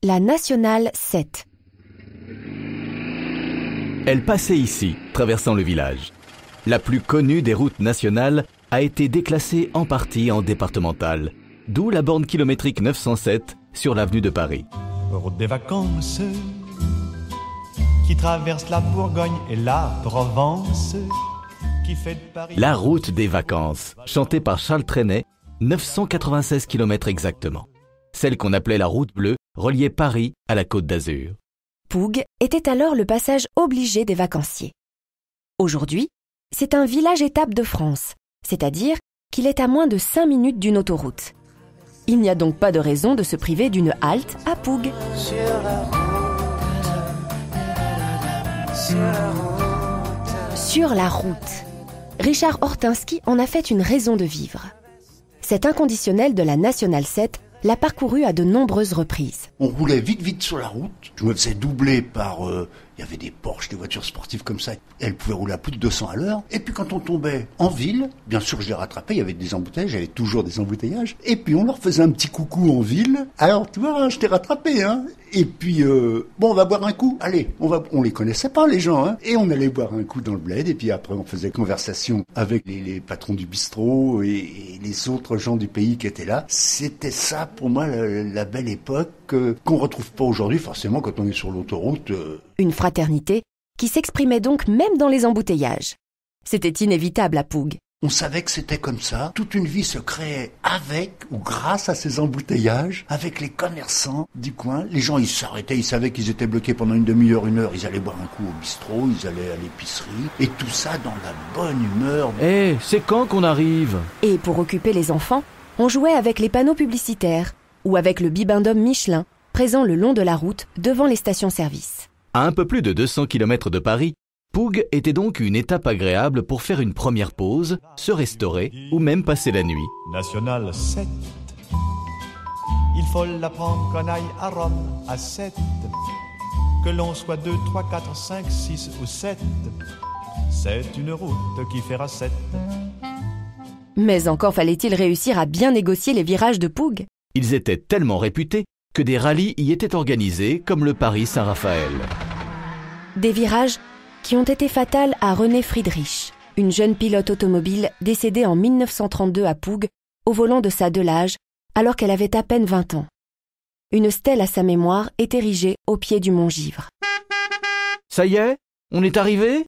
la nationale 7. Elle passait ici, traversant le village. La plus connue des routes nationales a été déclassée en partie en départementale, d'où la borne kilométrique 907 sur l'avenue de Paris. Route des vacances qui traverse la Bourgogne et la Provence, qui fait de Paris... La route des vacances, chantée par Charles Trenet, 996 km exactement. Celle qu'on appelait la route bleue, reliait Paris à la Côte d'Azur. Poug était alors le passage obligé des vacanciers. Aujourd'hui, c'est un village-étape de France, c'est-à-dire qu'il est à moins de 5 minutes d'une autoroute. Il n'y a donc pas de raison de se priver d'une halte à Poug. Sur la route. Richard Hortynski en a fait une raison de vivre. Cet inconditionnel de la Nationale 7 l'a parcouru à de nombreuses reprises. On roulait vite sur la route. Je me faisais doubler par... il y avait des Porsche, des voitures sportives comme ça. Elles pouvaient rouler à plus de 200 à l'heure. Et puis quand on tombait en ville, bien sûr je les rattrapais, il y avait des embouteillages, il y avait toujours des embouteillages. Et puis on leur faisait un petit coucou en ville. Alors tu vois, je t'ai rattrapé, hein. Et puis, bon, on va boire un coup. Allez, on les connaissait pas, les gens, hein. Et on allait boire un coup dans le bled. Et puis après, on faisait conversation avec les patrons du bistrot et les autres gens du pays qui étaient là. C'était ça, pour moi, la belle époque qu'on retrouve pas aujourd'hui, forcément, quand on est sur l'autoroute. Une fraternité qui s'exprimait donc même dans les embouteillages. C'était inévitable à Poug. On savait que c'était comme ça. Toute une vie se créait avec ou grâce à ces embouteillages, avec les commerçants du coin. Les gens, ils s'arrêtaient, ils savaient qu'ils étaient bloqués pendant une demi-heure, une heure. Ils allaient boire un coup au bistrot, ils allaient à l'épicerie. Et tout ça dans la bonne humeur. C'est quand qu'on arrive ? Et pour occuper les enfants, on jouait avec les panneaux publicitaires ou avec le bibendum Michelin, présent le long de la route devant les stations-service. À un peu plus de 200 km de Paris, Poug était donc une étape agréable pour faire une première pause, se restaurer ou même passer la nuit. Nationale 7, il faut l'apprendre qu'on aille à Rome à 7, que l'on soit 2, 3, 4, 5, 6 ou 7, c'est une route qui fera 7. Mais encore fallait-il réussir à bien négocier les virages de Poug. Ils étaient tellement réputés que des rallyes y étaient organisés comme le Paris-Saint-Raphaël. Des virages qui ont été fatales à Renée Friedrich, une jeune pilote automobile décédée en 1932 à Poug, au volant de sa Delage, alors qu'elle avait à peine 20 ans. Une stèle à sa mémoire est érigée au pied du mont Givre. Ça y est, on est arrivé ?